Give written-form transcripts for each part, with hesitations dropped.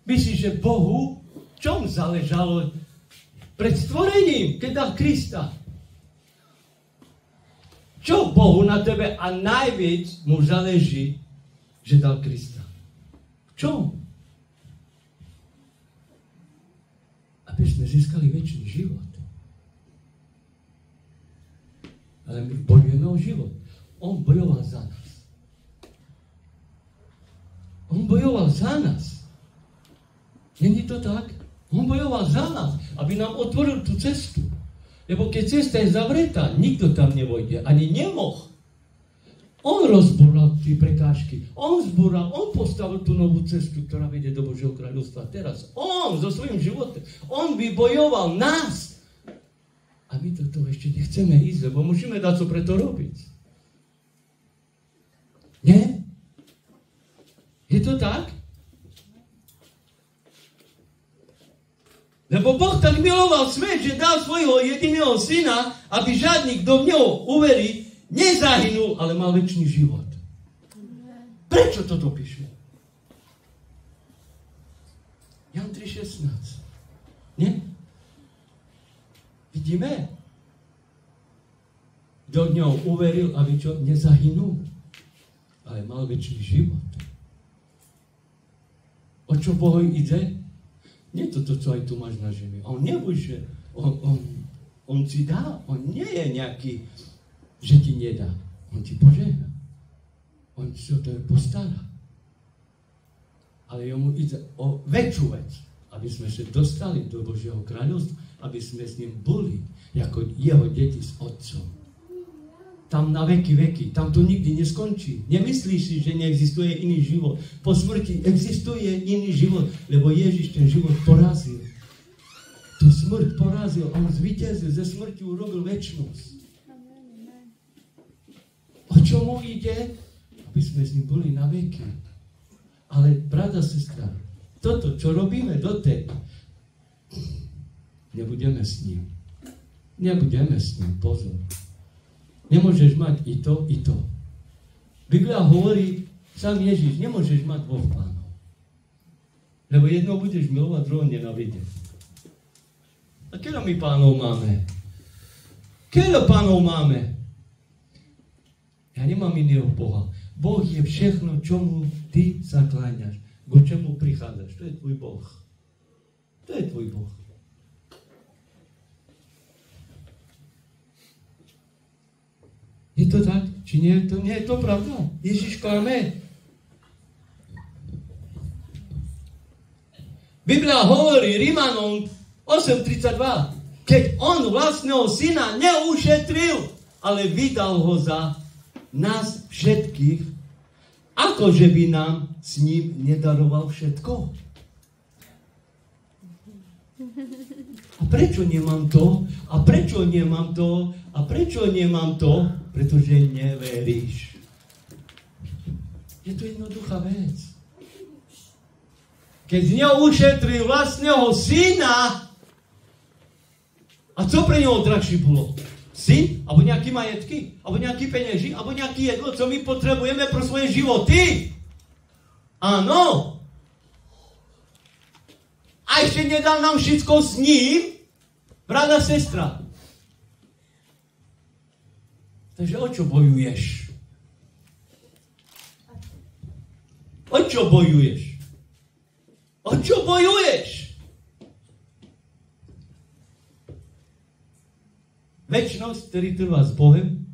Myslíš, že Bohu v čom záležalo pred stvorením, keď dal Krista? Čo Bohu na tebe a najviac mu záleží, že dal Krista? V čom? Aby sme získali večný život. Ale my bojujeme o život. On bojoval za nás. On bojoval za nás. Není to tak? On bojoval za nás, aby nám otvoril tú cestu. Lebo keď cesta je zavretá, nikto tam nevojde. Ani nemoh. On rozbúral tie prekážky. On zbúral, on postavil tú novú cestu, ktorá vedie do Božieho kráľovstva. Teraz on so svojím životom, on vybojoval nás. A my do toho ešte nechceme ísť, lebo musíme dať co preto robiť. Nie? Je to tak? Lebo Boh tak miloval svet, že dal svojho jediného syna, aby žiadny, kto v neho uverí, nezahynul, ale mal večný život. Prečo toto píše? Jan 3,16. Nie? Vidíme? Kto v neho uveril, aby čo? Nezahynul, ale mal večný život. O čo Bohu ide? Nie toto, čo aj tu máš na zemi. On nebudže. On ti dá. On nie je nejaký, že ti nedá. On ti požehná. On si o to postará. Ale jemu ide o väčšiu vec. Aby sme sa dostali do Božieho kráľovstva. Aby sme s ním boli ako jeho deti s otcom. Tam na veky. Tam to nikdy neskončí. Nemyslíš si, že neexistuje iný život. Po smrti existuje iný život, lebo Ježiš ten život porazil. Tu smrť porazil. On zvíťazil. Ze smrti urobil večnosť. O čo mu ide? Aby sme s ním boli na veky. Ale, brat a sestra, toto, čo robíme doteď, nebudeme s ním. Nebudeme s ním, pozor. Nemôžeš mať i to. Biblia hovorí, sám Ježiš, nemôžeš mať dvoch pánov. Lebo jedno budeš milovať, druhého nenávidieť. A keľo my pánov máme? Keľo pánov máme? Ja nemám iného Boha. Boh je všechno, čomu ty sa kláňaš. K čemu prichádzaš. To je tvoj Boh. To je tvoj Boh. Je to tak? Či nie? To nie je to pravda. Ježiš klame. Biblia hovorí Rímanom 8.32. Keď on vlastného syna neušetril, ale vydal ho za nás všetkých, akože by nám s ním nedaroval všetko. A prečo nemám to? A prečo nemám to? A prečo nemám to? Pretože neveríš. Je to jednoduchá vec. Keď neušetril vlastného syna, a co pre neho drahší bolo? Syn? Alebo nejaké majetky? Alebo nejaké penieži? Alebo nejaké jedlo, co my potrebujeme pro svoje životy? Áno. A ešte nedal nám všetko s ním? Brat a sestra. Takže o čo bojuješ? O čo bojuješ? O čo bojuješ? Večnosť, ktorý trvá s Bohem,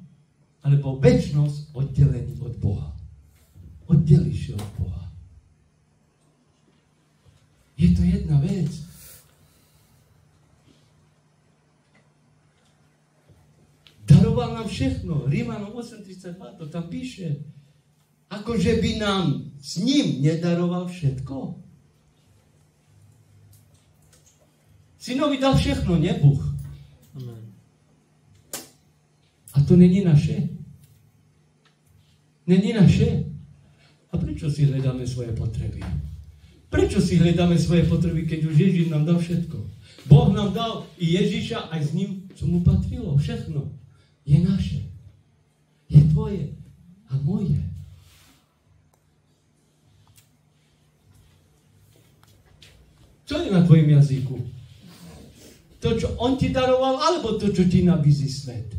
alebo večnosť oddelený od Boha. Oddelíš od Boha. Je to jedna vec. Daroval nám všechno. Rímanom 8.32, to tam píše. Akože by nám s ním nedaroval všetko. Synovi dal všechno, nie Bůh. Amen. A to není naše. Není naše. A prečo si hľadáme svoje potreby? Prečo si hľadáme svoje potreby, keď už Ježiš nám dal všetko? Boh nám dal i Ježiša aj s ním, čo mu patrilo. Všechno je naše. Je tvoje a moje. Čo je na tvojom jazyku? To, čo on ti daroval, alebo to, čo ti nabízí svet?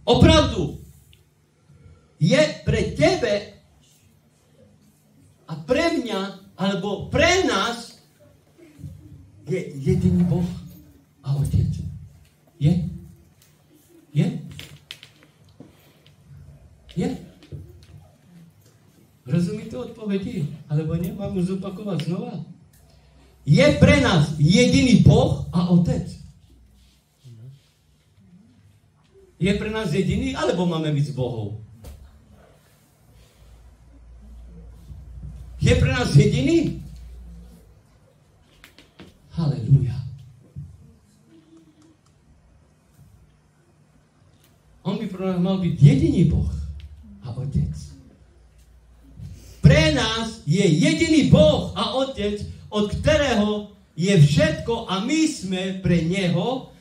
Opravdu, je pre tebe a pre mňa, alebo pre nás, je jediný Boh a Otec. Je? Je? Je? Rozumíte odpovedi? Alebo nie? Mám ju zopakovať znova? Je pre nás jediný Boh a Otec. Je pre nás jediný, alebo máme byť s Bohom? Je pre nás jediný? Halelúja. On by pre nás mal byť jediný Boh a Otec. Pre nás je jediný Boh a Otec, od ktorého je všetko a my sme pre Neho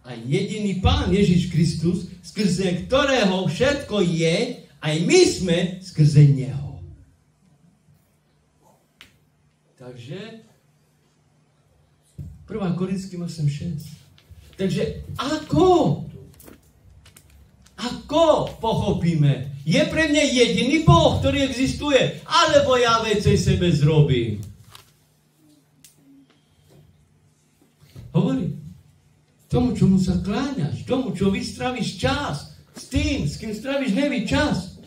a jediný Pán Ježiš Kristus, skrze ktorého všetko je, aj my sme skrze Neho. Takže 1. Korinským 8.6. Takže ako pochopíme? Je pre mňa jediný Boh, ktorý existuje, alebo ja veci sebe zrobím? Hovorí. Tomu, čomu sa kláňaš, tomu, čo vystravíš čas, s tým, s kým stravíš nevý čas.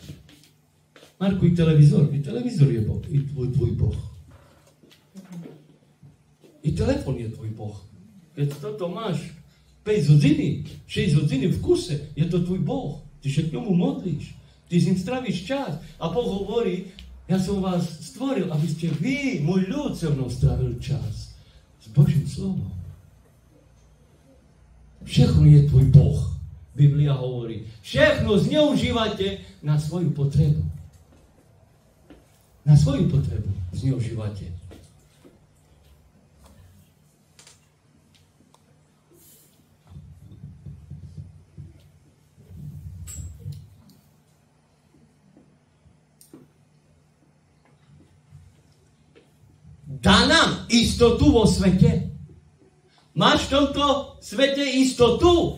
Markuj televízor, i televízor je Boh, i tvoj Boh. I telefon je tvoj Boh. Keď toto máš 5 hodiny, 6 hodiny v kuse, je to tvoj Boh. Ty sa k ňomu modlíš, ty s ním stravíš čas. A Boh hovorí, ja som vás stvoril, aby ste vy, môj ľud, so mnou strávil čas. S Božím slovom. Všechno je tvoj Boh. Biblia hovorí. Všechno zneužívate na svoju potrebu. Na svoju potrebu zneužívate. Dá nám istotu vo svete. Máš v tomto svete istotu,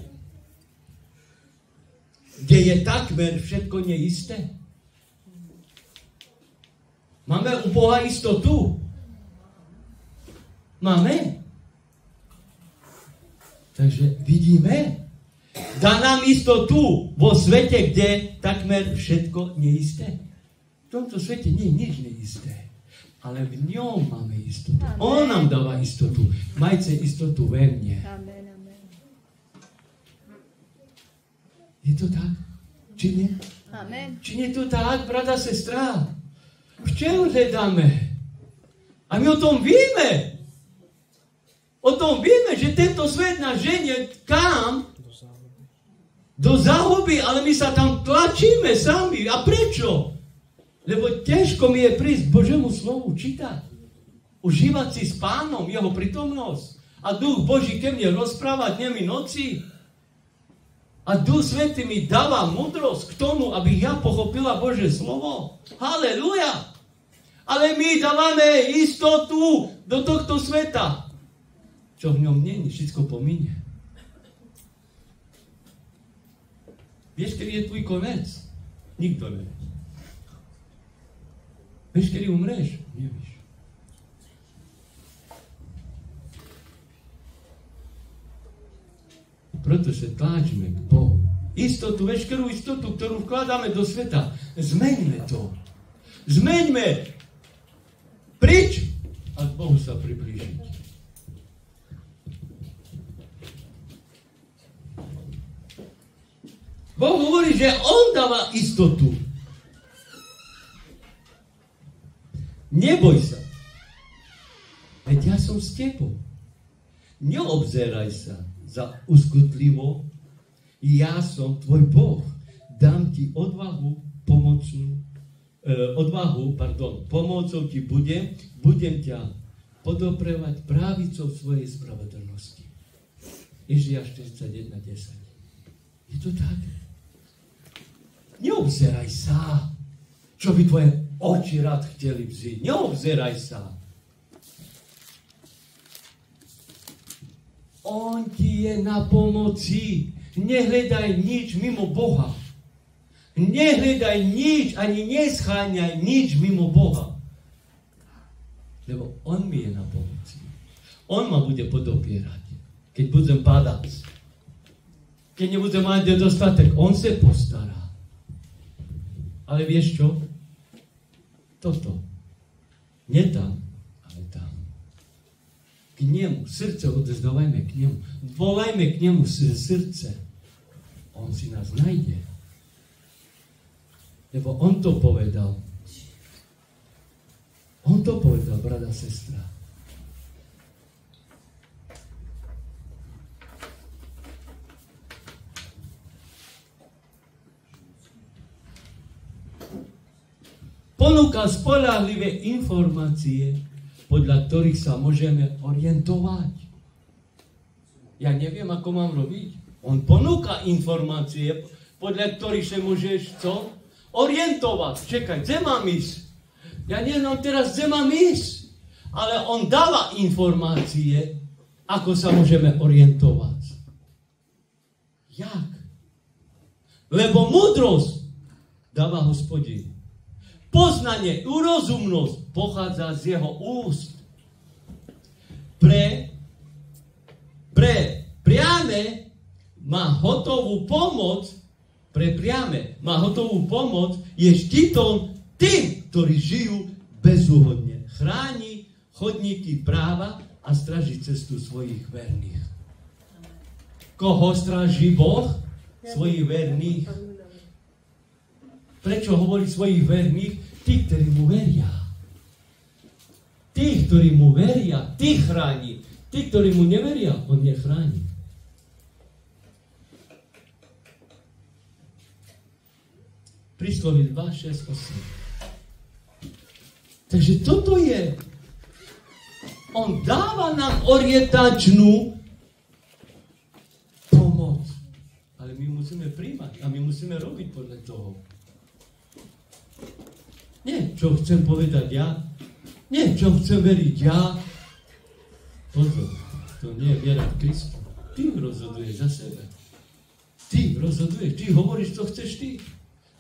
kde je takmer všetko neisté. Máme u Boha istotu? Máme. Takže vidíme, dá nám istotu vo svete, kde takmer všetko neisté. V tomto svete nie je nič neisté. Ale v ňom máme istotu. Amen. On nám dáva istotu. Majte istotu ve mne. Amen, amen. Je to tak? Či nie? Amen. Či nie je to tak, brata, sestra? V čom hľadáme? A my o tom vieme. O tom vieme, že tento svet nás ženie kam? Do záhuby, ale my sa tam tlačíme sami. A prečo? Lebo ťažko mi je prísť k Božiemu slovu čítať. Užívať si s Pánom jeho prítomnosť. A Duch Boží ke mne rozpráva dňami noci. A Duch Svätý mi dáva múdrosť k tomu, aby ja pochopila Božie slovo. Halelúja! Ale my dávame istotu do tohto sveta. Čo v ňom nie je, všetko pominie. Vieš, kedy je tvoj konec? Nikto nevie. Vieš, kedy umreš? Nevíš. Proto sa tlačíme k Bohu. Istotu, veškerú istotu, ktorú vkladáme do sveta, zmeňme to. Zmeňme. Prič a k Bohu sa priblížiť. Boh hovorí, že On dáva istotu. Neboj sa. Veď ja som s tebou. Neobzeraj sa za uskutlivo. Ja som tvoj Boh. Dám ti pomocou ti budem ťa podoprevať právicou svojej spravodlnosti. Izajáš 41:10. Je to tak? Neobzeraj sa, čo by tvoje oči rád chceli vziť. Neobzeraj sa. On ti je na pomoci. Nehľadaj nič mimo Boha. Nehľadaj nič, ani nescháňaj nič mimo Boha. Lebo on mi je na pomoci. On ma bude podopierať, keď budem padať. Keď nebudem mať nedostatek, on sa postará. Ale vieš čo? Toto. Nie tam, ale tam. K nemu. Srdce odezdávajme k nemu. Volajme k nemu srdce. On si nás nájde. Lebo on to povedal. On to povedal, brat a sestra. Ponúka spoľahlivé informácie, podľa ktorých sa môžeme orientovať. Ja neviem, ako mám robiť. On ponúka informácie, podľa ktorých sa môžeš co? Orientovať. Čekaj, kde mám ísť? Ja neviem teraz, kde mám ísť. Ale on dáva informácie, ako sa môžeme orientovať. Jak? Lebo múdrosť dáva Hospodin. Poznanie, rozumnosť pochádza z jeho úst. Pre priame má hotovú pomoc, je štítom tým, ktorí žijú bezúhodne. Chráni chodníky práva a stráži cestu svojich verných. Koho stráži Boh? Svojich verných. Prečo hovorí svojich verných? Tí, ktorí mu veria. Tí, ktorí mu veria, tí chráni. Tí, ktorí mu neveria, on nechráni. Prísloví 2, 6, 8. Takže toto je. On dáva nám orientačnú pomoc. Ale my musíme príjmať a my musíme robiť podľa toho. Nie, čo chcem povedať ja. Nie, čo chcem veriť ja. Pozor, to nie je viera v Kristu. Ty rozhoduješ za sebe. Ty rozhoduješ, ty hovoríš, čo chceš ty.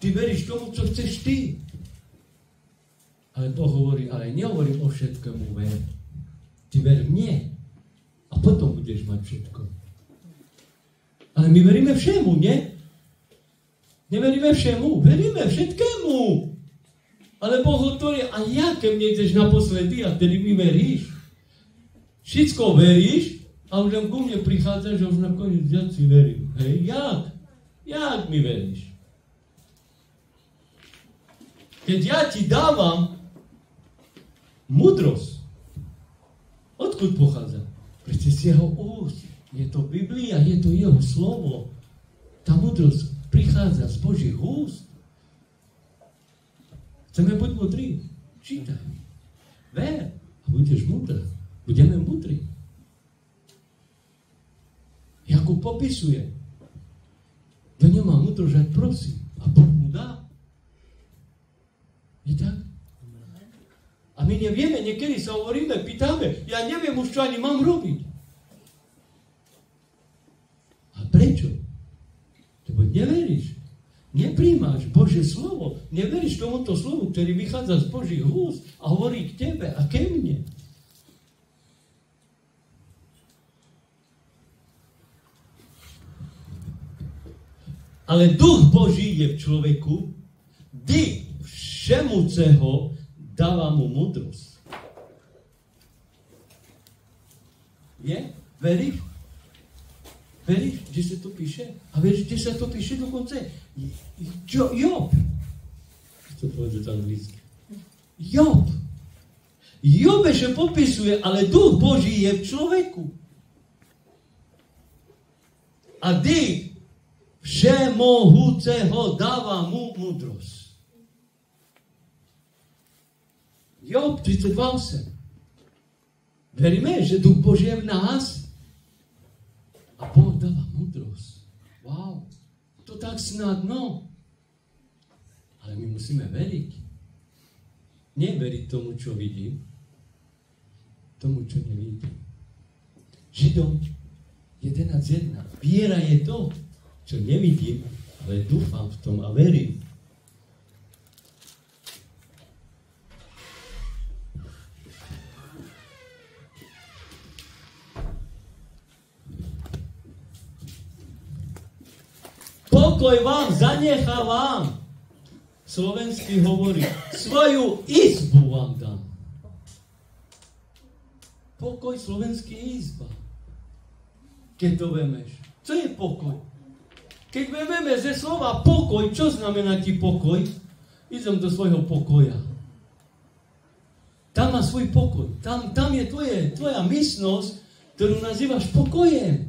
Ty veríš tomu, čo chceš ty. Ale Boh hovorí, ale nehovorím o všetkému ver. Ty ver mne. A potom budeš mať všetko. Ale my veríme všemu, nie? Neveríme všemu, veríme všetkému. Ale Boh hovorí, a ja, keď mne ideš naposledy, a tedy mi veríš. Všetko veríš, a už len ku mne prichádzaš, a už nakoniec ja si verím. Hej, jak? Jak mi veríš? Keď ja ti dávam múdrosť, odkud pochádza? Prečo z jeho úst. Je to Biblia, je to jeho slovo. Tá múdrosť prichádza z Božích úst. Chceme buď múdri? Čítaj. Ver a budeš múdr. Budeme múdri. Jakub popisuje. Kto nemá múdrosť, ať prosí. A Boh mu dá. Je tak? A my nevieme, niekedy sa hovoríme, pýtame, ja neviem už, čo ani mám robiť. A prečo? Lebo neveríš. Nepríjmaš Božie slovo. Neveríš tomuto slovu, ktorý vychádza z Božích úst a hovorí k tebe a ke mne. Ale duch Boží je v človeku, kdy všemúceho dáva mu múdrosť. Je? Veríš? Veríš, kde sa to píše? A veríš, kde sa to píše dokonce? Job. Co povedať anglicky? Job. Job ešte popisuje, ale duch Boží je v človeku. A dých všemohúceho dáva mu múdrosť. Job 32:8. Veríme, že duch Boží je v nás? A Boh dáva múdrosť. Wow, to tak snadno. Ale my musíme veriť. Neveriť tomu, čo vidím, tomu, čo nevidím. Židom 11.1. Viera je to, čo nevidím, ale dúfam v tom a verím. Pokoj vám zanechávam. Slovenský hovorí, svoju izbu vám dám. Pokoj, slovenský izba. Keď to vemeš. Co je pokoj? Keď vememe ze slova pokoj, čo znamená ti pokoj? Idem do svojho pokoja. Tam má svoj pokoj. Tam je tvoja mysnosť, ktorú nazývaš pokojem.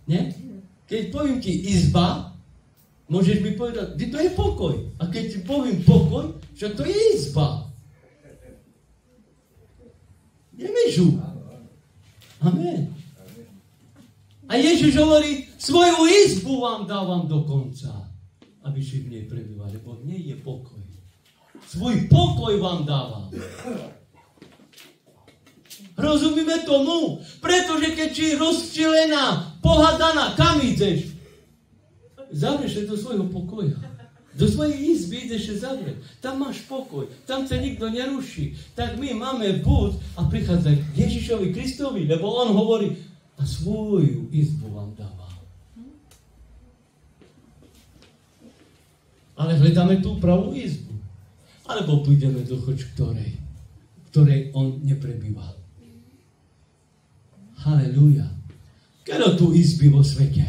Nie? Keď poviem ti izba, môžeš mi povedať, že to je pokoj. A keď ti poviem pokoj, že to je izba. Nemôžu. Amen. A Ježiš hovorí, svoju izbu vám dávam do konca, aby si v nej prebývali, lebo v nej je pokoj. Svoj pokoj vám dávam. Rozumíme tomu? Pretože keď si rozčilená, pohadaná, kam ideš? Zavrieš do svojho pokoja. Do svojej izby ideš sa zavrieť. Tam máš pokoj. Tam sa nikto neruší. Tak my máme bud a prichádza k Ježišovi Kristovi, lebo on hovorí, a svoju izbu vám dáva. Ale hľadáme tú pravú izbu. Alebo pôjdeme do choč ktorej on neprebýval. Halelúja. Kedy tu izby vo svete?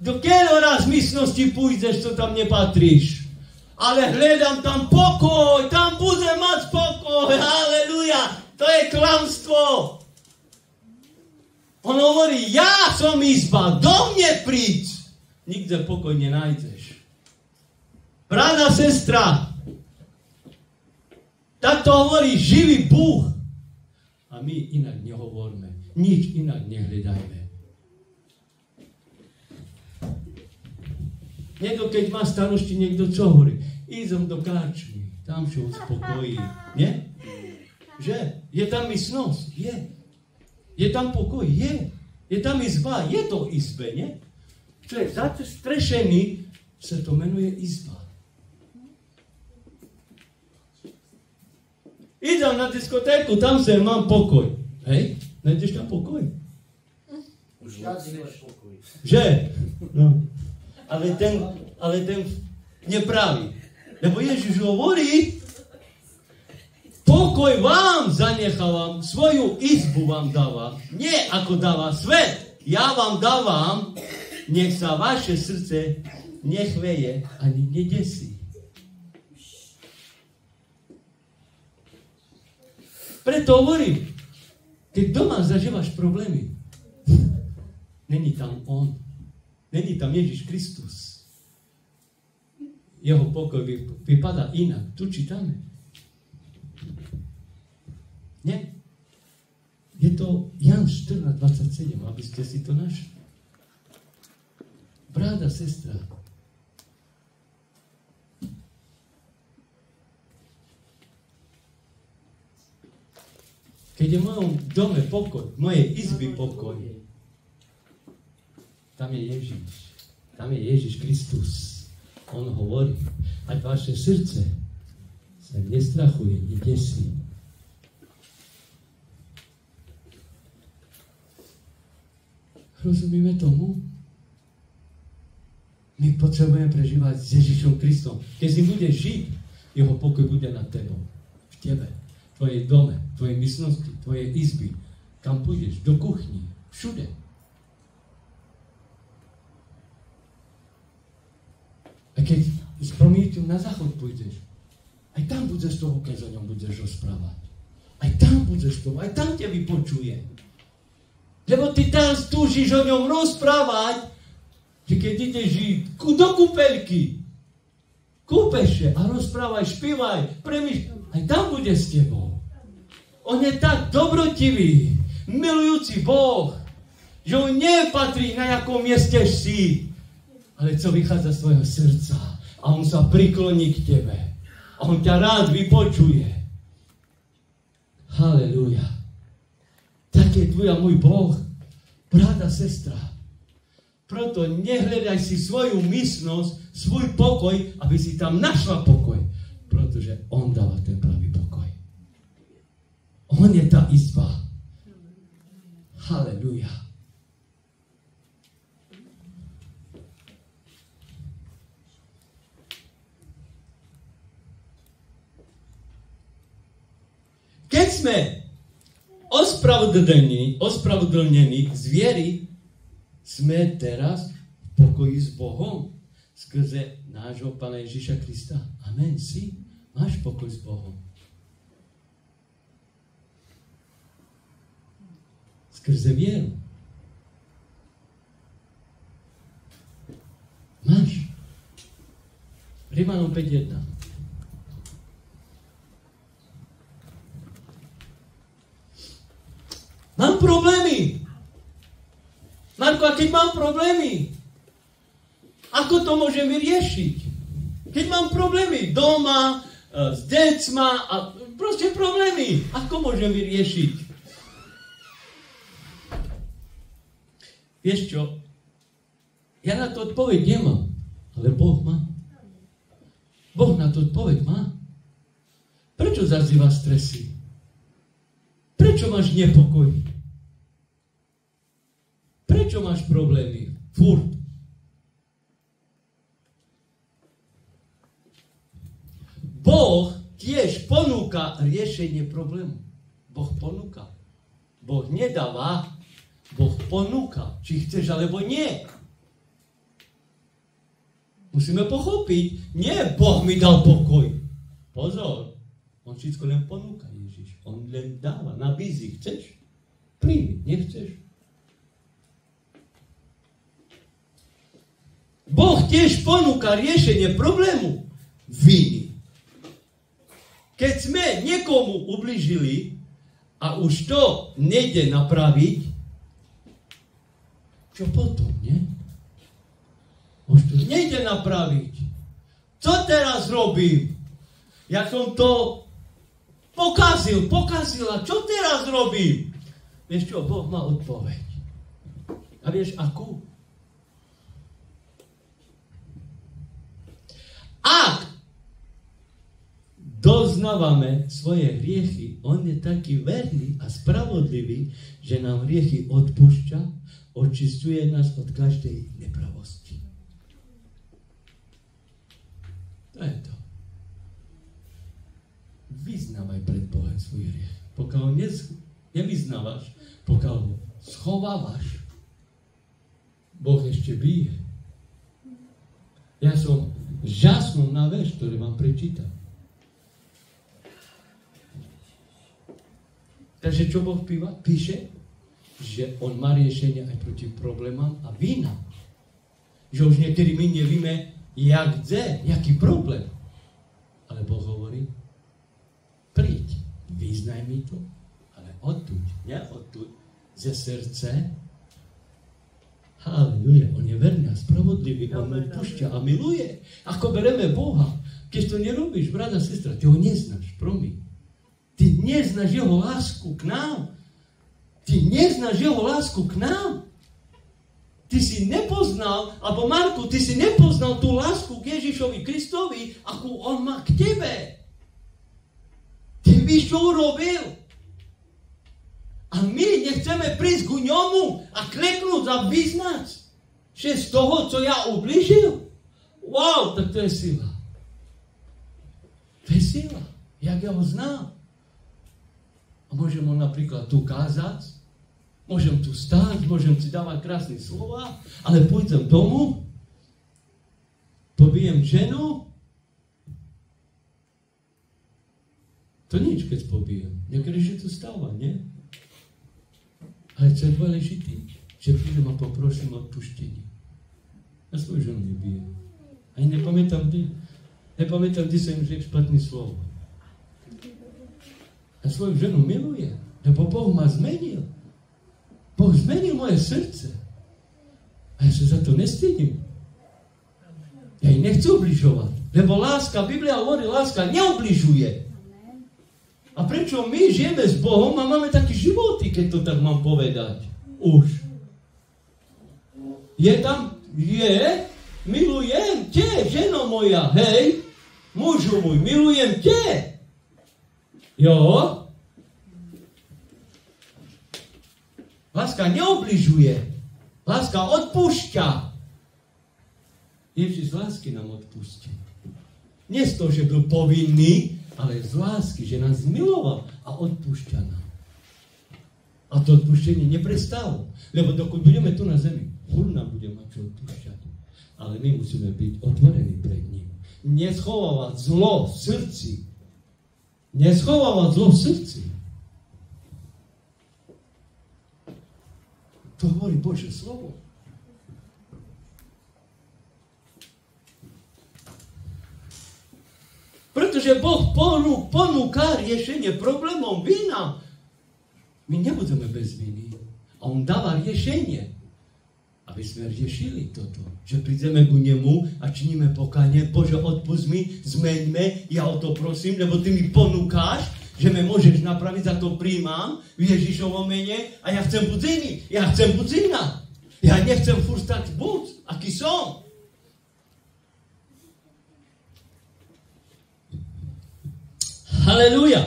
Do kedy raz v místnosti pôjdeš, čo tam nepatríš? Ale hľadám tam pokoj, tam budem mať pokoj. Halelúja. To je klamstvo. On hovorí, ja som izba, do mne príď. Nikde pokoj nenájdeš. Brána, sestra, tak to hovorí živý Bůh. A my inak nehovoríme. Nič inak nehľadajme. Niekto, keď má starosti, niekto čo hovorí? Idem do káčmy, tam sa uspokojí. Nie? Že? Je tam mysnosť? Je. Je tam pokoj? Je. Je tam izba? Je to izbe, nie? Čo je zastrešený, sa to menuje izba. Idem na diskotéku, tam sa mám pokoj. Hej? Nájdeš tam pokoj? Už viac než pokoj. Že? No. Ale ten nepraví. Lebo Ježiš hovorí, pokoj vám zanechávam, svoju izbu vám dávam. Nie ako dáva svet. Ja vám dávam, nech sa vaše srdce nechveje ani nedesí. Preto hovorím, keď doma zažívaš problémy, není tam on. Není tam Ježiš Kristus. Jeho pokoj vypadá inak. Tu čítame. Nie? Je to Jan 14:27, aby ste si to našli. Bráda, sestra. Keď je v mojom dome pokoj, v mojej izby pokoj, tam je Ježiš. Tam je Ježiš Kristus. On hovorí, ať vaše srdce sa nestrachuje, nedesí. Rozumíme tomu? My potrebujeme prežívať s Ježišom Kristom. Keď si budeš žiť, jeho pokoj bude nad tebou. V tebe, v tvojej dome, v tvojej mysnosti, v tvojej izby. Kam pôjdeš? Do kuchni. Všude. A keď s promítím na záchod pôjdeš, aj tam budeš toho, keď o ňom budeš rozprávať. Aj tam budeš toho, aj tam ťa vypočuje. Lebo ty tam túžiš o ňom rozprávať, že keď ideš žiť do kúpeľky, kúpeš a rozprávaj, špívaj, premýšľaj, aj tam bude s tebou. On je tak dobrotivý, milujúci Boh, že on nepatrí na jakom mieste si, ale co vychádza z tvojho srdca. A on sa prikloní k tebe. A on ťa rád vypočuje. Halelúja. Tak je tvoj a môj Boh, brat a sestra. Proto nehľadaj si svoju mysnosť, svoj pokoj, aby si tam našla pokoj. Pretože on dáva ten pravý pokoj. On je tá izba. Halelúja. Keď sme ospravedlnení z viery, sme teraz v pokoji s Bohom skrze nášho Pána Ježiša Krista. Amen. Si máš pokoj s Bohom. Skrze vieru. Máš. Rimanom 5.1. Mám problémy. Marko, a keď mám problémy, ako to môžem vyriešiť? Keď mám problémy doma, s decma a proste problémy, ako môžem vyriešiť? Vieš čo? Ja na to odpoveď nemám, ale Boh má. Boh na to odpoveď má. Prečo zažívaš stresy? Prečo máš nepokoj? Prečo máš problémy? Furt. Boh tiež ponúka riešenie problému. Boh ponúka. Boh nedáva, Boh ponúka. Či chceš, alebo nie. Musíme pochopiť. Nie, Boh mi dal pokoj. Pozor. On všetko len ponúka, Ježiš. On len dáva, nabízi. Chceš? Príjmi. Nechceš? Boh tiež ponúka riešenie problému viny. Keď sme niekomu ublížili a už to nejde napraviť, čo potom, nie? Už to nejde napraviť. Co teraz robím? Jak som to pokazila, čo teraz robím? Vieš čo, Boh má odpoveď. A vieš akú? Ak doznávame svoje hriechy, on je taký verný a spravodlivý, že nám hriechy odpúšťa, očistuje nás od každej nepravosti. To je to. Vyznávaj pred Bohem svoj hriech. Pokiaľ ho nevyznávaš, pokiaľ ho schovávaš, Boh ešte bije. Ja som žasnul na verš, ktorý vám prečítam. Takže čo Boh píše? Že on má riešenie aj proti problémom a vínam. Že už niekedy my nevieme, jak kde, jaký problém. Ale Boh hovorí, príď, vyznaj mi to, ale odtuď, nie odtuď, ze srdce. Halleluja, on je verný a spravodlivý, on odpúšťa a miluje. Ako bereme Boha, keď to nerobíš, brat a sestra, ty ho neznáš, promiň. Ty neznáš jeho lásku k nám. Ty neznáš jeho lásku k nám. Ty si nepoznal, alebo Marku, ty si nepoznal tú lásku k Ježišovi Kristovi, akú on má k tebe. Ty víš, čo urobil? A my nechceme prísť ku ňomu a kleknúť a vyznať, že z toho, co ja ubližil. Wow, tak to je sila. To je sila. Jak ja ho znám. A môžem ho napríklad tu kázať, môžem tu stáť, môžem si dávať krásne slova, ale pôjdem domu, pobijem ženu, to nič, keď pobijem. Niekedy, že to stáva, nie? Ale čo je dôležité, že prídem a poprosím o odpuštenie. Ja svoju ženu nebijem. Ani nepamätám, kde som im řekl špatný slovo. Ja svoju ženu milujem, lebo Boh ma zmenil. Boh zmenil moje srdce. A ja sa za to nestydím. Ja jej nechcem ubližovať. Lebo láska, Biblia hovorí, láska neubližuje. A prečo my žijeme s Bohom a máme také životy, keď to tak mám povedať? Už. Milujem te, ženo moja, hej, mužu môj, milujem te. Jo? Láska neubližuje. Láska odpúšťa. Ježiš z lásky nám odpustí. Nie z toho, že byl povinný, ale z lásky, že nás miloval a odpúšťa nám. A to odpúšťanie neprestalo. Lebo dokud budeme tu na zemi, furt nám bude mať čo odpúšťať. Ale my musíme byť otvorení pred ním. Neschovávať zlo v srdci. Neschovávať zlo v srdci. To hovorí Božie slovo. Pretože Boh ponúka riešenie problémom vína. My nebudeme bez viny. A on dáva riešenie. Aby sme riešili toto. Že prídeme ku nemu a činíme pokánie. Bože, odpusť mi, zmeňme, ja o to prosím, lebo ty mi ponúkáš, že me môžeš napraviť, za to príjmam v Ježišovom mene a ja chcem buď iný. Ja chcem buď iná. Ja nechcem furt stať buď, aký som. Halelúja.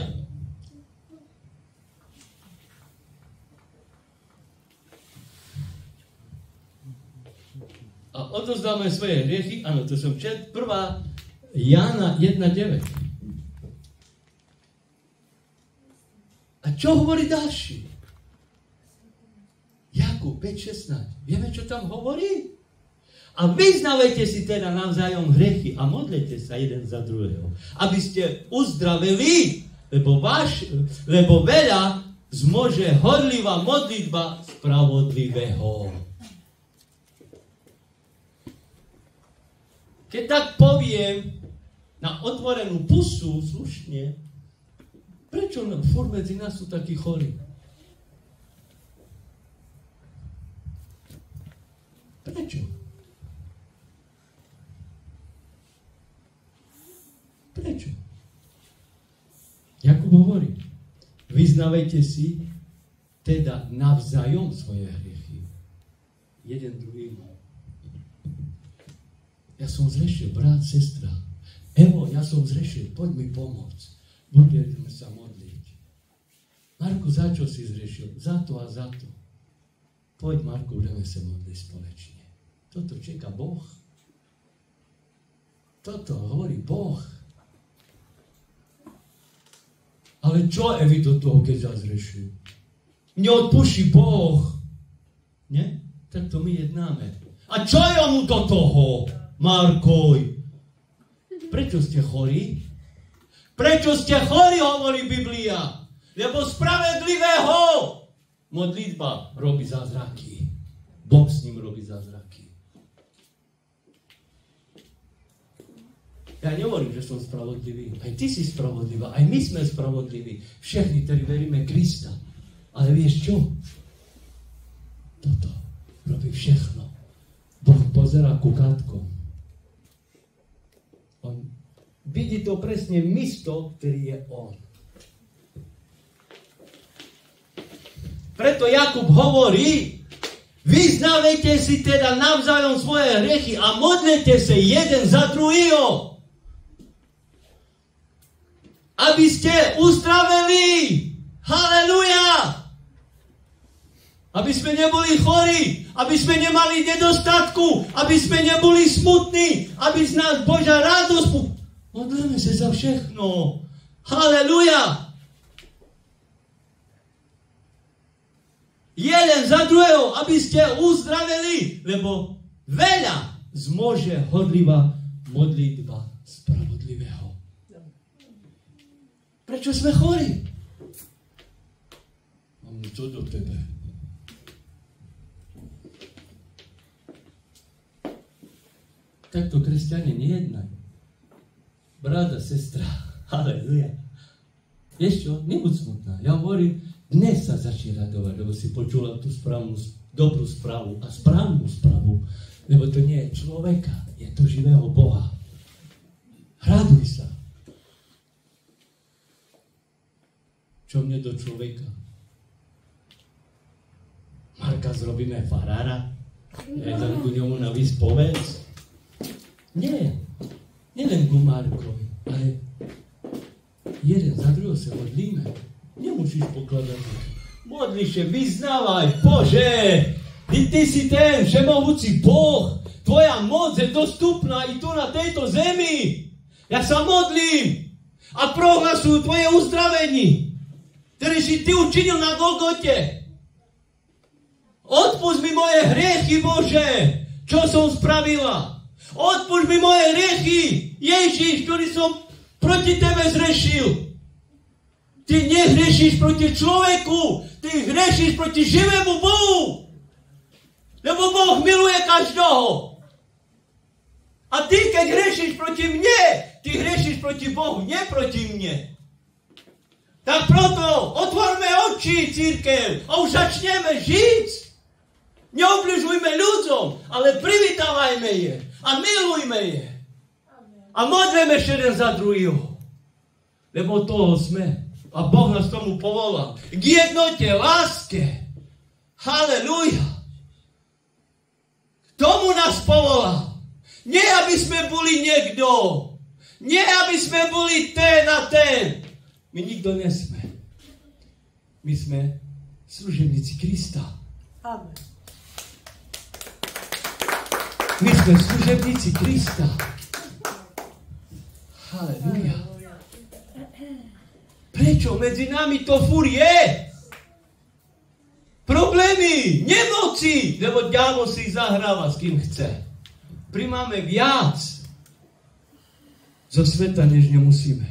A odozdáme svoje hriechy, áno, to som čet, 1. Jána 1.9. A čo hovorí ďalší? Jakub 5.16. Vieme, čo tam hovorí? A vyznávajte si teda navzájom hriechy a modlite sa jeden za druhého, aby ste uzdravili, lebo veľa zmôže horlivá modlitba spravodlivého. Keď tak poviem na otvorenú pusu slušne, prečo furt medzi nás sú takí chorí? Prečo? Prečo? Jakub hovorí, vyznávajte si teda navzájom svoje hriechy. Jeden druhýmu. Ja som zrešil, brat, sestra. Evo, ja som zrešil, poď mi pomôcť. Budeme sa modliť. Marku, za čo si zrešil? Za to a za to. Poď, Marku, budeme sa modliť spoločne. Toto čeká Boh. Toto hovorí Boh. Ale čo Evi do toho, keď zazrešil? Neodpúši Boh. Nie? Tak to my jednáme. A čo je mu do toho? Markoj. Prečo ste chorí? Prečo ste chorí, hovorí Biblia? Lebo spravedlivého modlitba robí zázraky. Boh s ním robí zázraky. Ja nehovorím, že som spravodlivý. Aj ty si spravodlivá. Aj my sme spravodliví. Všetci, ktorí veríme Krista. Ale vieš čo? Toto robí všechno. Boh pozerá ku kátkom. On vidí to presne místo, ktorý je on. Preto Jakub hovorí, vyznávajte si teda navzájom svoje hriechy a modlite sa jeden za druhého, aby ste uzdraveli. Haleluja! Aby sme neboli chorí, aby sme nemali nedostatku, aby sme neboli smutní, aby z nás Božia radosť. Modlíme sa za všechno. Haleluja! Jeden za druhého, aby ste uzdraveli, lebo veľa zmôže horlivá modlitba spravodlivého. Prečo sme chorí? Mám to do tebe. Takto kresťania nejednajú. Brat a sestra, haleluja. Vieš čo? Nebuď smutná. Ja hovorím, dnes sa začni radovať, lebo si počula tú dobrú správu a správnu správu. Lebo to nie je človeka, je to živého Boha. Raduj sa. Čo mne do človeka? Marka zrobíme farára? Jeden ku ňomu na výspovec? Nie. Nielen ku Markovi, ale jeden za druhého sa modlíme. Nemusíš pokladať. Modliš sa, vyznávaj, Bože, ty si ten všemohúci Boh, tvoja moc je dostupná i tu na tejto zemi. Ja sa modlím a prohlasujú tvoje uzdravenie, ktoré si ty učinil na Golgote. Odpusť mi moje hriechy, Bože, čo som spravila. Odpusť mi moje hriechy, Ježiš, ktorý som proti tebe zrešil. Ty nehrešíš proti človeku, ty hrešíš proti živému Bohu. Lebo Boh miluje každého. A ty, keď hrešíš proti mne, ty hrešíš proti Bohu, nie proti mne. Tak proto otvorme oči, cirkev, a už začneme žiť. Neobližujme ľuďom, ale privítavajme je a milujme je. A modlíme ešte jeden za druhého. Lebo toho sme. A Boh nás tomu povolal. K jednote, láske. Halelúja. K tomu nás povolal. Nie, aby sme boli niekto. Nie, aby sme boli ten a ten. My nikto nesme. My sme služebníci Krista. Amen. My sme služebníci Krista. Halelúja. Prečo medzi nami to furt je? Problémy, nemoci, lebo diabol si zahráva s kým chce. Primáme viac zo sveta, než nemusíme.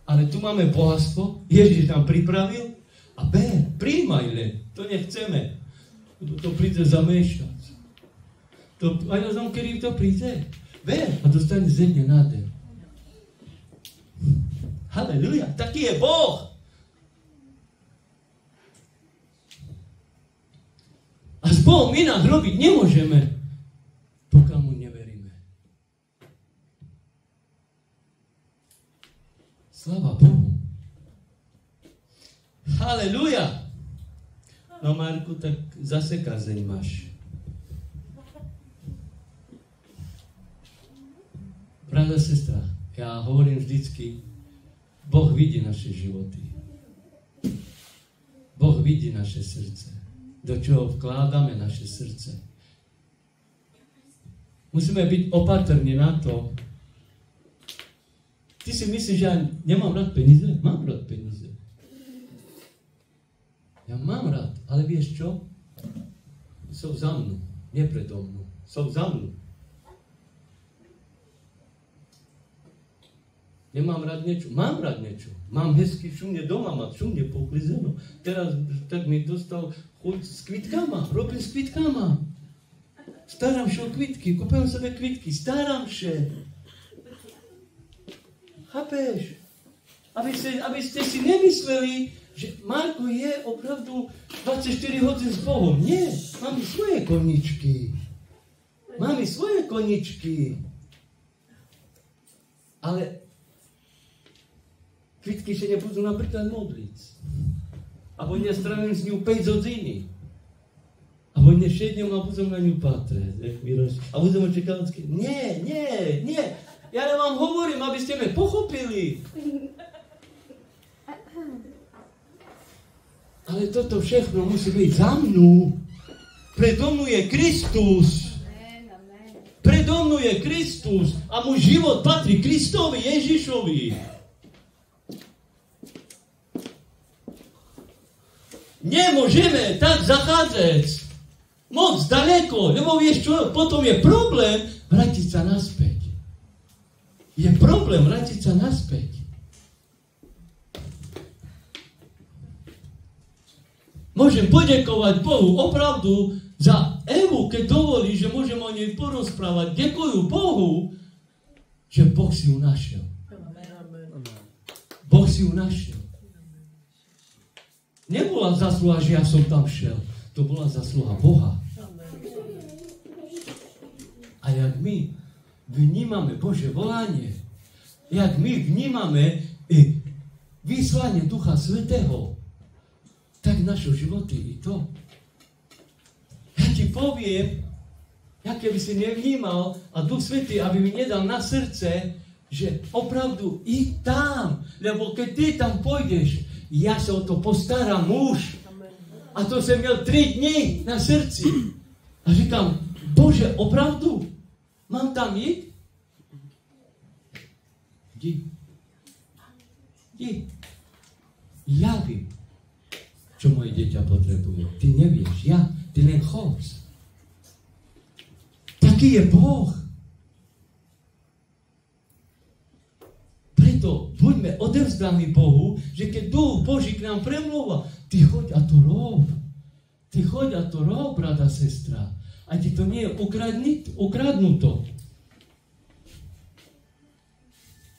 Ale tu máme bohatstvo, Ježiš nám pripravil a príjmaj len, to nechceme. To príde za mešac. A ja znam, kedy to príde. A dostane ze mňa nádej. Halelúja, taký je Boh. A s Bohom inak robiť nemôžeme, pokiaľ mu neveríme. Sláva Bohu. Halelúja. No Marku, tak zase kazeň máš. Pravda, sestra, ja hovorím vždycky, Boh vidí naše životy. Boh vidí naše srdce. Do čoho vkládame naše srdce. Musíme byť opatrní na to. Ty si myslíš, že ja nemám rád peníze? Mám rád peníze. Ja mám rád, ale vieš čo? Sú za mnou, nie predo mnou. Sú za mnou. Nemám rád niečo. Mám rád niečo. Mám hezky všumne doma, mám všumne poklizeno. Teraz tak mi dostal chuť s kvitkama. Robím s kvitkama. Starám sa o kvitky. Kúpim sebe kvitky. Starám sa. Chápeš? Aby ste si nemysleli, že Marko je opravdu 24 hodín s Bohom. Nie. Mám svoje koničky. Ale kvitky sa nebudú napríklad modliť. Abo nestrávim s ňou 5 hodiny. Abo nešednem a budem na ňu patrať. A budem očakávať. Nie. Ja vám hovorím, aby ste me pochopili. Ale toto všechno musí byť za mnou. Predo mnou je Kristus. Predo mnou je Kristus. A môj život patrí Kristovi, Ježišovi. Nemôžeme tak zachádzať moc daleko, lebo vieš čo, potom je problém vrátiť sa naspäť. Môžem poďakovať Bohu opravdu za Evu, keď dovolí, že môžem o nej porozprávať. Ďakujú Bohu, že Boh si ju našiel. Boh si ju našiel. Nebola zasluha, že ja som tam šiel. To bola zasluha Boha. A jak my vnímame Božie volanie, jak my vnímame vyslanie Ducha Svätého, tak naše životy i to. Ja ti poviem, ja keby si nevnímal a Duch Svätý, aby mi nedal na srdce, že opravdu i tam, lebo keď ty tam pôjdeš, ja sa o to postaram, muž. A to som měl 3 dní na srdci. A říkám, Bože, opravdu? Mám tam ísť? Jdi. Ja vím, čo moje dieťa potrebuje. Ty nevieš, ty len chod. Taký je Boh. Preto buďme odevzdaní Bohu, že keď Duch Boží k nám premlúva, ty choď a to rob. Ty choď a to rob, brada, sestra. A ti to nie je ukradnuto.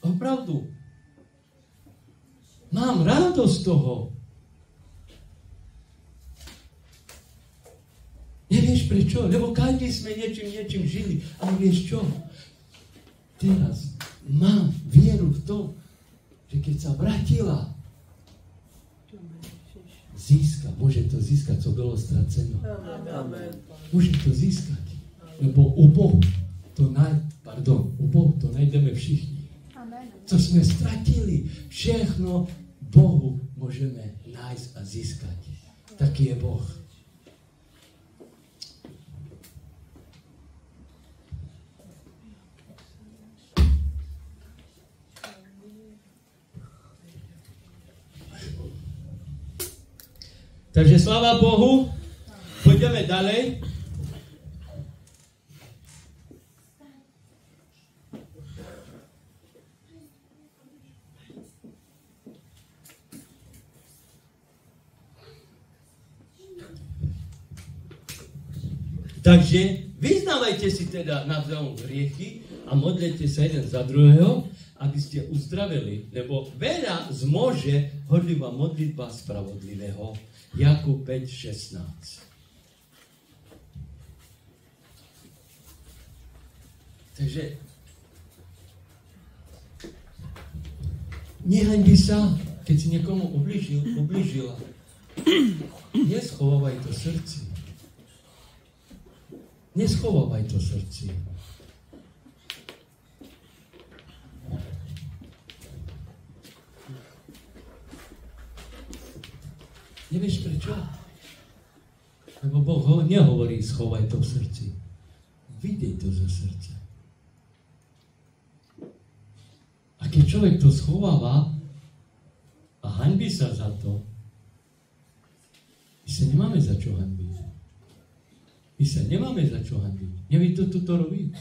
Opravdu. Mám radosť z toho. Nevieš prečo? Lebo každý sme niečím žili. Ale vieš čo? Teraz mám vieru v tom, že keď sa vrátila, môže to získať, co bylo ztraceno. Môže to získať. Lebo u Bohu to najdeme všichni. Co sme stratili, všechno Bohu môžeme nájsť a získať. Taký je Boh. Takže sláva Bohu, pôjdeme ďalej. Takže vyznávajte si teda navzájom hriechy a modlite sa jeden za druhého, aby ste uzdravili, lebo veľa zmôže horlivá modlitba spravodlivého. Jakub 5:16. Takže nehanbi sa, keď si niekomu ublížila. Neschovávaj to v srdci. Neschovávaj to v srdci. Nevieš prečo? Lebo Boh nehovorí, schovaj to v srdci. Videj to zo srdca. A keď človek to schováva a hanbí sa za to, my sa nemáme za čo hanbiť. My sa nemáme za čo hanbiť. Nevie to robí.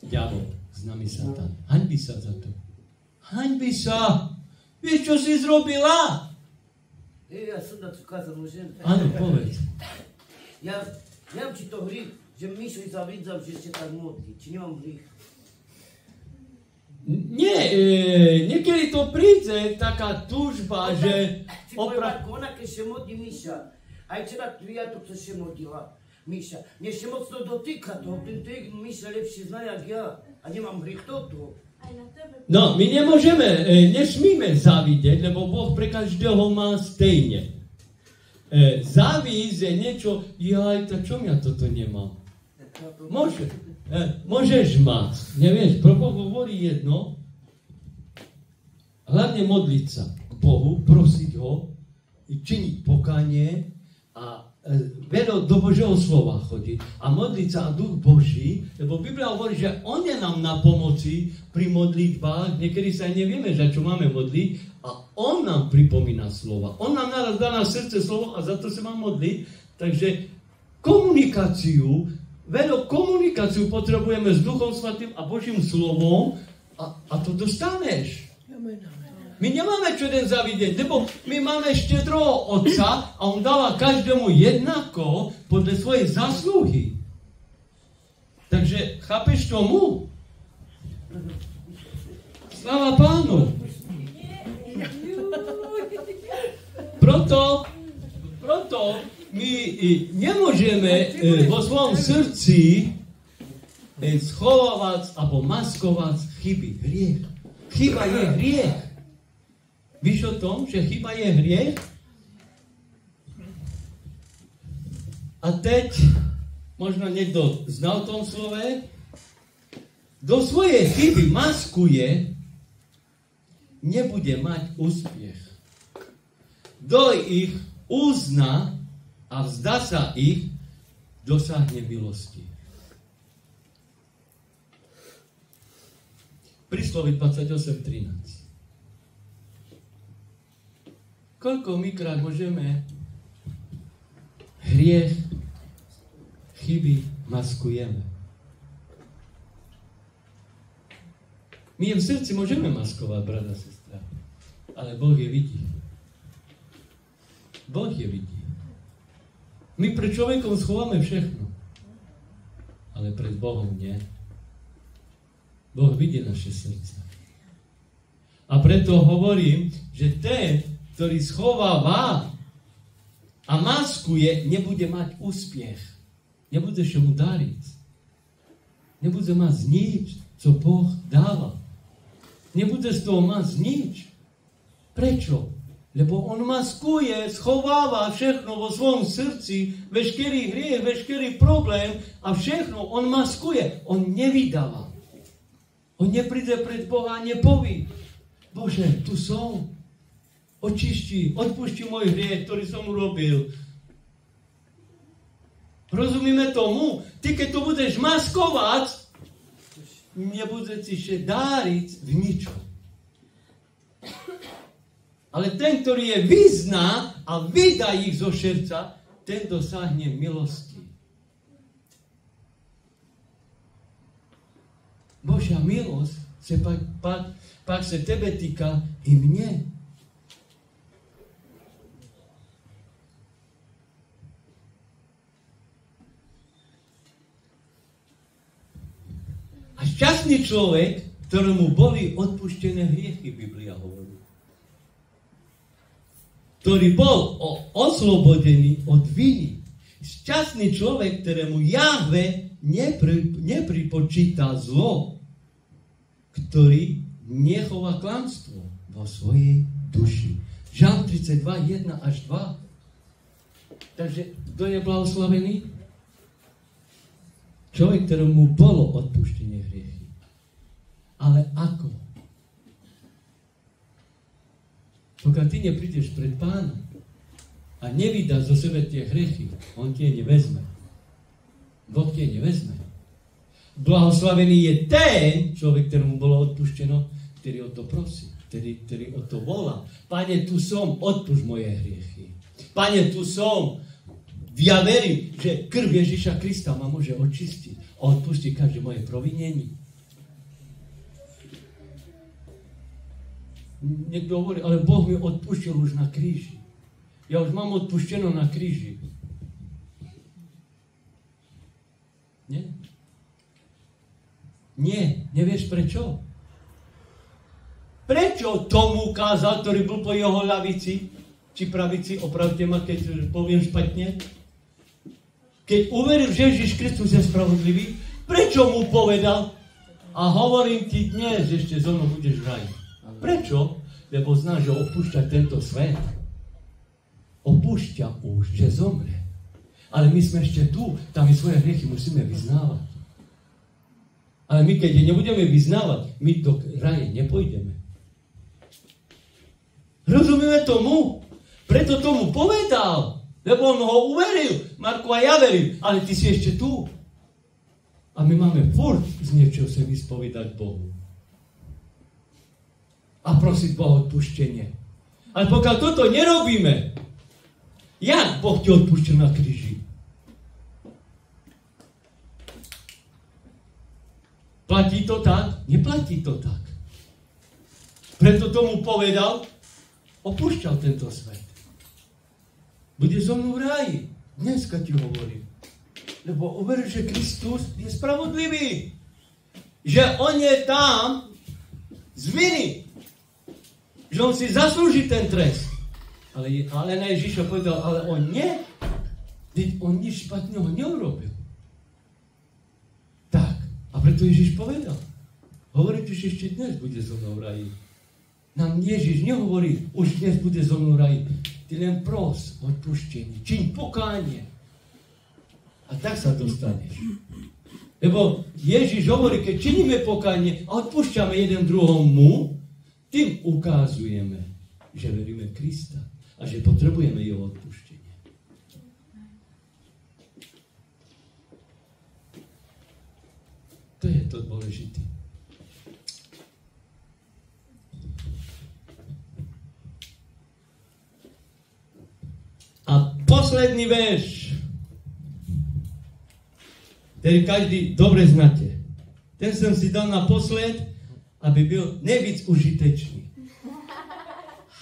Diabol, s nami Satan. Hanbí sa za to. Hanbí sa! Vieš, čo si zrobila? Ja som na to kázal, môžem? Áno, povedz. Ja nemám či to hrych, že Mišo zavidzam, že ešte tak modlí. Či nemám hrych? Nie, niekedy to príde taká túžba, že... Či ona keď še modlí Miša, aj včera ja to še modlila Miša. Mne še moc to dotýka toho, ten Miša lepšie zna, jak ja. A nemám hrych toto. No, my nesmíme závidieť, lebo Boh pre každého má stejne. Závisť je niečo, tak čo ja toto nemám? Môžeš mať, nevieš, Boh hovorí jedno, hlavne modliť sa k Bohu, prosiť ho, činiť pokánie a veľa do Božieho slova chodiť a modliť sa a Duch Boží, lebo Biblia hovorí, že On je nám na pomoci pri modlitbách, niekedy sa nevieme, za čo máme modliť a On nám pripomína slova. On nám naraz dá na srdce slovo a za to sa má modliť. Takže veľa komunikáciu potrebujeme s Duchom Svätým a Božím slovom a to dostaneš. My nemáme čo den zavidieť, lebo my máme štedrého Otca a On dáva každému jednako podľa svojej zásluhy. Takže chápeš tomu? Sláva Pánu. Proto my nemôžeme vo svojom srdci schovávať alebo maskovať chyby, hriech. Chyba je hriech. Víš o tom, že chyba je hriech? A teď, možno niekto znal o tom slove, do svojej chyby maskuje, nebude mať úspech. Kto ich uzná a vzdá sa ich, dosáhne milosti. Prísloví 28:13. Koľko mykrát môžeme hriech, chyby maskujeme? My v srdci môžeme maskovať, brat a sestra, ale Boh je vidí. Boh je vidí. My pred človekom schováme všechno, ale pred Bohom nie. Boh vidí naše srdce. A preto hovorím, že ten, ktorý schováva a maskuje, nebude mať úspech. Nebudeš mu dariť. Nebude mať nič, co Boh dáva. Nebude z toho mať nič. Prečo? Lebo on maskuje, schováva všechno vo svojom srdci, veškerý hriech, veškerý problém a všechno on maskuje. On nevydáva. On nepríde pred Boha a nepoví: Bože, tu som. Očišti, odpušti môj hriech, ktorý som urobil. Rozumíme tomu? Ty, keď to budeš maskovať, nebude si še dáriť v ničom. Ale ten, ktorý je vyzná a vydá ich zo srdca, ten dosáhne milosti. Božia milosť se pak se tebe týka i mne. A šťastný človek, ktorému boli odpuštené hriechy, Biblia hovorí. Ktorý bol oslobodený od viny. Šťastný človek, ktorému Jahve nepripočíta zlo, ktorý nechová klamstvo vo svojej duši. Žalm 32, 1 až 2. Takže kto je blahoslavený? Človek, ktorému bolo odpuštené hriechy. Ale ako? Pokiaľ ty neprídeš pred Pána a nevydáš zo sebe tie hriechy, on tie nevezme. Boh tie nevezme. Blahoslavený je ten človek, ktorému bolo odpušteno, ktorý o to prosí, ktorý o to volá. Pane, tu som, odpúšť moje hriechy. Pane, tu som. Ja verím, že krv Ježiša Krista ma môže očistiť a odpustiť každé moje provinenie. Niekto hovorí, ale Boh mi odpustil už na kríži. Ja už mám odpušteno na kríži. Nie? Nie, nevieš prečo? Prečo tomu kázal, ktorý bol po jeho ľavici, či pravici, opravte ma, keď poviem špatne? Keď uveril, že Ježiš Kristus je spravodlivý, prečo mu povedal: a hovorím ti dnes, že ešte so mnou budeš v raji. Prečo? Lebo zná, že opúšťa tento svet. Opúšťa už, že zomre. Ale my sme ešte tu, tam my svoje hriechy musíme vyznávať. Ale my, keď je nebudeme vyznávať, my do raje nepôjdeme. Rozumieme tomu? Preto tomu povedal. Lebo on ho uveril. Marko, a ja verím. Ale ty si ešte tu. A my máme furt z niečoho sa vyspovedať Bohu. A prosiť Boha odpuštenie. Ale pokiaľ toto nerobíme, jak Boh ti odpúšťa na kríži? Platí to tak? Neplatí to tak. Preto tomu povedal, opúšťal tento svet. Bude so mnou v ráji. Dneska ti hovorím. Lebo uveril, že Kristus je spravodlivý. Že on je tam z viny. Že on si zaslúži ten trest. Ale na Ježiša povedal, ale on nie. Veď on nič špatného neurobil. Tak. A preto Ježiš povedal. Hovorí, že ešte dnes bude so mnou v raji. Nám Ježiš nehovorí, už dnes bude so mnou v raji. Ty len pros odpuštenie. Čiň pokánie. A tak sa dostaneš. Lebo Ježiš hovorí, keď činíme pokánie a odpúšťame jeden druhomu, tým ukazujeme, že veríme v Krista a že potrebujeme jeho odpúštenie. To je to dôležité. A posledný verš, ktorý každý dobre znáte. Ten som si dal naposled, aby byl nejvíc užitečný.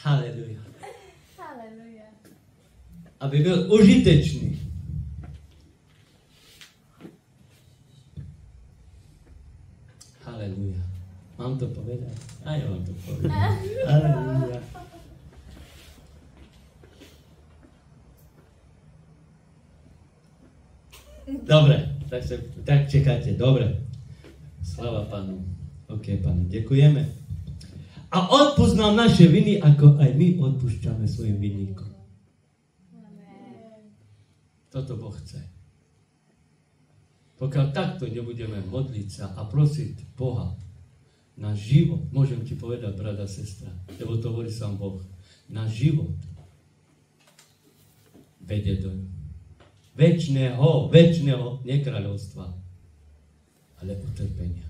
Haleluja. Haleluja. Aby byl užitečný. Haleluja. Mám to povedať? A ja vám to poviem. Haleluja. Dobre, tak čekáte, dobre. Sláva Pánu. OK, Pánu, ďakujeme. A odpusť nám naše viny, ako aj my odpúšťame svojim vinníkom. Toto Boh chce. Pokiaľ takto nebudeme modliť sa a prosiť Boha na život, môžem ti povedať, brata, sestra, lebo to hovorí sám Boh, na život vedie do večného, nie kráľovstva, ale utrpenia.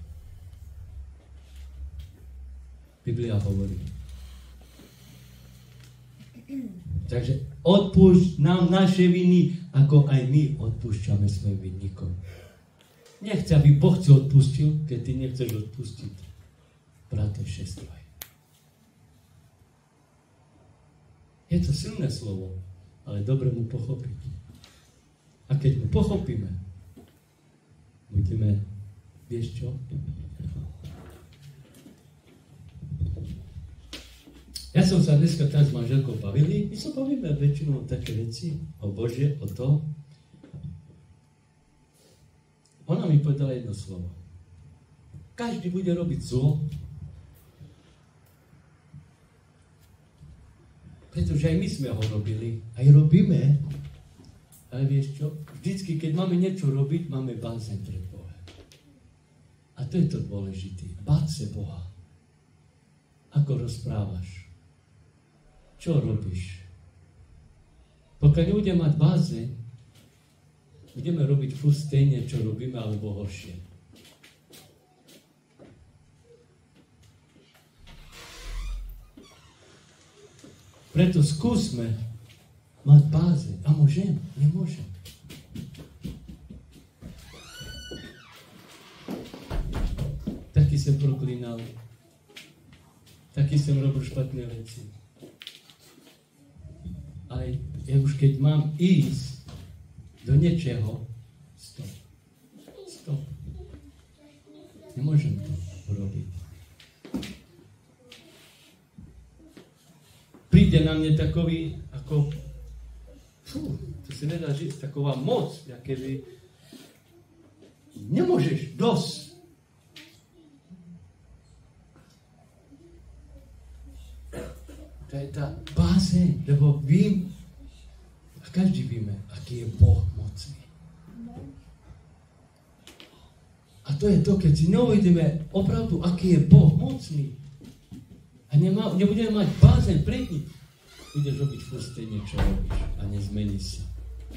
Biblia hovorí. Takže odpúšť nám naše viny, ako aj my odpúšťame svojim vinníkom. Nechce, aby Boh ti odpustil, keď ty nechceš odpustiť. Brate, sestroj. Je to silné slovo, ale dobre mu pochopiť. A keď mu pochopíme, budeme, vieš čo? Ja som sa dneska tak s manželkou bavili, my sa bavíme väčšinou o také veci, o Bože, o to. Ona mi povedala jedno slovo. Každý bude robiť zlo, pretože aj my sme ho robili, aj robíme. Ale vieš čo? Vždycky, keď máme niečo robiť, máme bázeň pred Boha. A to je to dôležité. Báť sa Boha. Ako rozprávaš? Čo robíš? Pokiaľ nebudeme mať bázeň, budeme robiť furt stejne, čo robíme, alebo horšie. Preto skúsme mať báze. A môžem? Nemôžem. Taký som proklínal. Taký som robil špatné veci. Ale ja už keď mám ísť do niečeho, stop. Nemôžem to urobiť. Príde na mne takový, ako to si nedá žiť, taková moc, keby nemôžeš dosť. To je tá bázeň, lebo vím, a každý víme, aký je Boh mocný. A to je to, keď si neuvidíme opravdu, aký je Boh mocný a nebudeme mať bázeň pred ním, budeš robiť furt stejne, čo robíš a nezmení sa.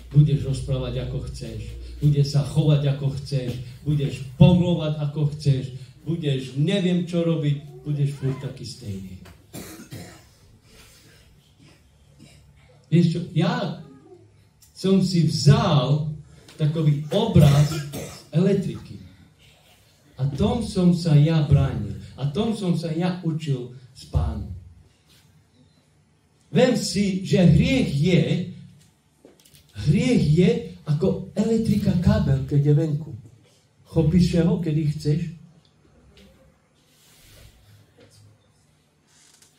Budeš rozprávať, ako chceš, budeš sa chovať, ako chceš, budeš pomluvať, ako chceš, budeš neviem, čo robiť, budeš furt taký stejný. Vieš čo, ja som si vzal takový obraz elektriky a tom som sa ja bránil a tom som sa ja učil s Pánom. Vem si, že hriech je ako elektrika kábel, keď je venku. Chopíš ho, kedy chceš.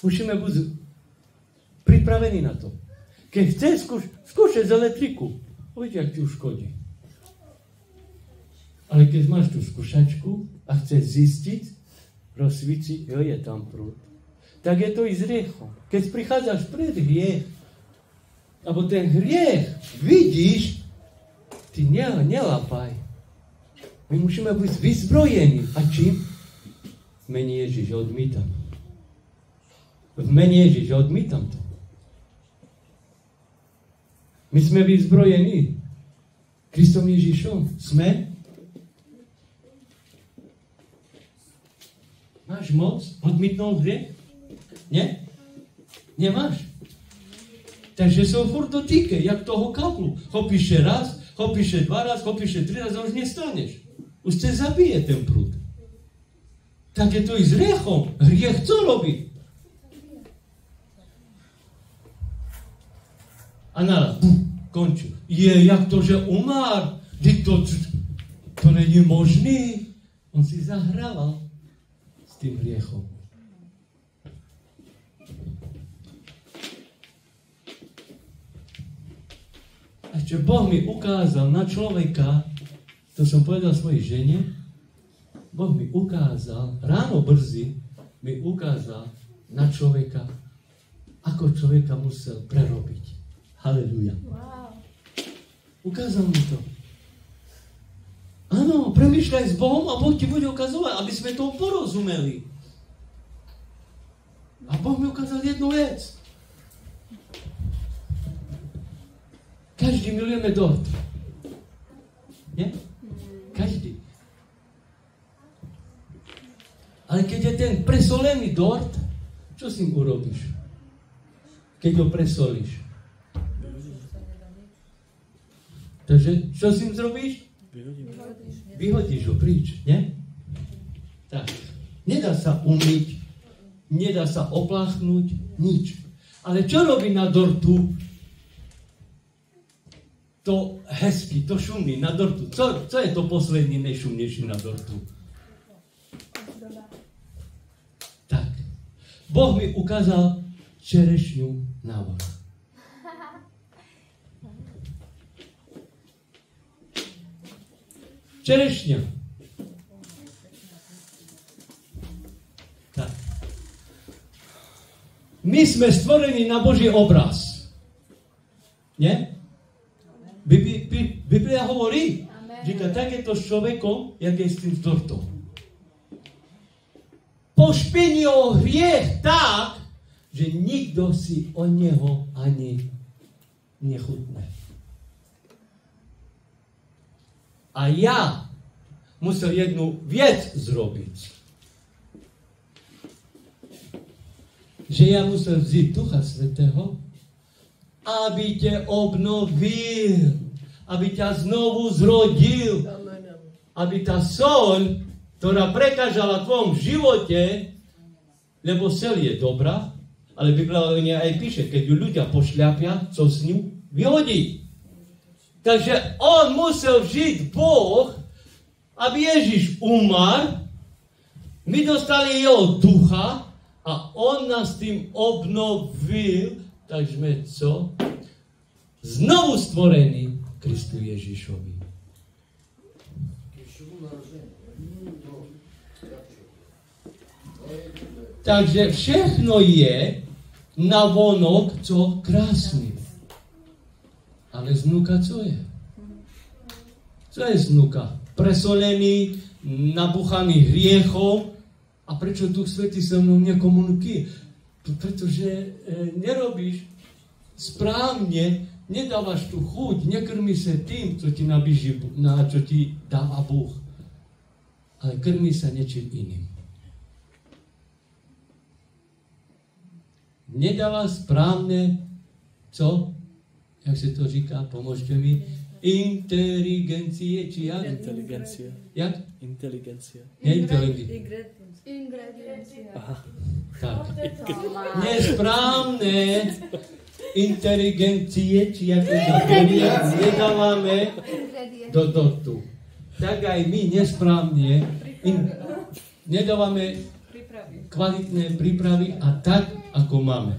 Musíme buď pripravený na to. Keď chce skúšať z elektriku, uvidí, jak ti uškodí. Ale keď máš tú skúšačku a chce zistiť, rozsvíci, jo, je tam prúd. Tak je to i s hriechom. Keď prichádzaš pred hriech, alebo ten hriech vidíš, ty nelapaj. My musíme byť vyzbrojení. A čím? V mene Ježiš, odmítam. V mene Ježiš, odmítam to. My sme vyzbrojení. Kristom Ježišom. Sme? Máš moc odmítnout hriech? Nie? Nemáš? Takže sa furt dotýkaj, jak toho kaplu. Chopíš raz, chopíš dva raz, chopíš 3 raz a už nestaneš. Už se zabije ten prúd. Tak je to i s hriechom. Hriech co robí? A naraz, končil. Jak to, že umár? To není možný. On si zahrával s tým hriechom. A čo Boh mi ukázal na človeka, to som povedal svojej žene, Boh mi ukázal, ráno brzy mi ukázal na človeka, ako človeka musel prerobiť. Halelúja. Wow. Ukázal mi to. Áno, premýšľaj s Bohom a Boh ti bude ukazovať, aby sme to porozumeli. A Boh mi ukázal jednu vec. Každý milujeme dort. Nie? Každý. Ale keď je ten presolený dort, čo s ním urobíš? Keď ho presolíš. Takže, čo s ním zrobíš? Vyhodíš ho príč, nie? Tak. Nedá sa umyť, nedá sa opláchnuť, nič. Ale čo robí na dortu? To hezky, to šumí na dortu. Co je to poslední nejšumnejší na dortu? Tak. Boh mi ukázal čerešňu návod. Čerešňa. Tak. My sme stvorení na Boží obraz. Nie? Biblia hovorí, že tak je to s človekom, jak je s tým dortom. Pošpiní ho hriech tak, že nikto si od neho ani nechutne. A ja musel jednu vec zrobiť. Že ja musel vziť Ducha Svätého, aby ťa obnovil, aby ťa znovu zrodil, aby tá soľ, ktorá prekážala v tvojom živote, lebo soľ je dobrá, ale Biblia aj píše, keď ju ľudia pošľapia, co s ňu vyhodí. Takže on musel žiť Boh, aby Ježiš umar, my dostali jeho ducha a on nás tým obnovil. Takže sme co? Znovu stvorení Kristu Ježišovi. Takže všechno je navonok, co krásny. Ale znuka co je? Co je znuka? Presolený, nabuchaný hriechom. A prečo Duch Svätý so mnou nekomunikuje? Pretože nerobíš správne, nedávaš tu chuť, nekrmi sa tým, čo ti nabíži, čo ti dáva Boh. Ale krmi sa niečím iným. Nedáva správne, co? Jak sa to říká? Pomôžte mi. Inteligencie, či jak? Inteligencia. Jak? Inteligencia. Ingrediencia. Aha. Tak. Nesprávne inteligencie, či jak nedávame do dortu. Tak aj my nesprávne nedávame kvalitné prípravy a tak, ako máme.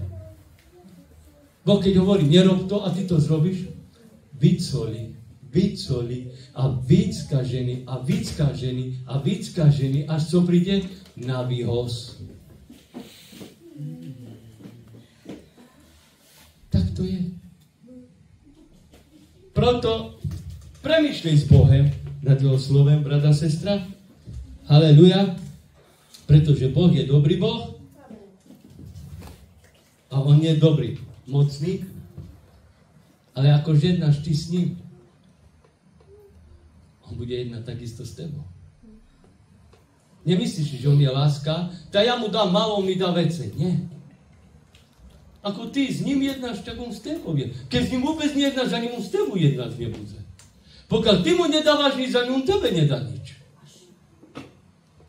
Boh keď hovorí, nerob to a ty to zrobíš, vycoli a víc kažený, až co príde na výhoz. Tak to je. Proto premýšľaj s Bohem nad jeho slovem, brata, sestra. Haleluja. Pretože Boh je dobrý Boh a on je dobrý mocník, ale ako jednáš ty s ním, on bude jednať takisto s tebou. Nemyslíš, že on je láska, tak ja mu dám malo, on mi dá vece. Nie. Ako ty s ním jednáš, tak on s tebou je. Keď s ním vôbec nejednáš, ani on s tebou jednať nebude. Pokiaľ ty mu nedávaš nič, ani on tebe nedá nič.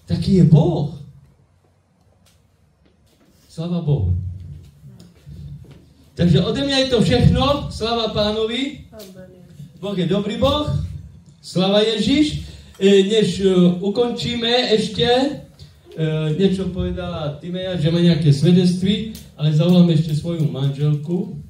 Taký je Boh. Sláva Bohu. Takže ode mňa je to všechno. Sláva Pánovi. Boh je dobrý Boh. Sláva Ježiš. Než ukončíme ešte, niečo povedala Timeja, že má nejaké svedectví, ale zavolám ešte svoju manželku.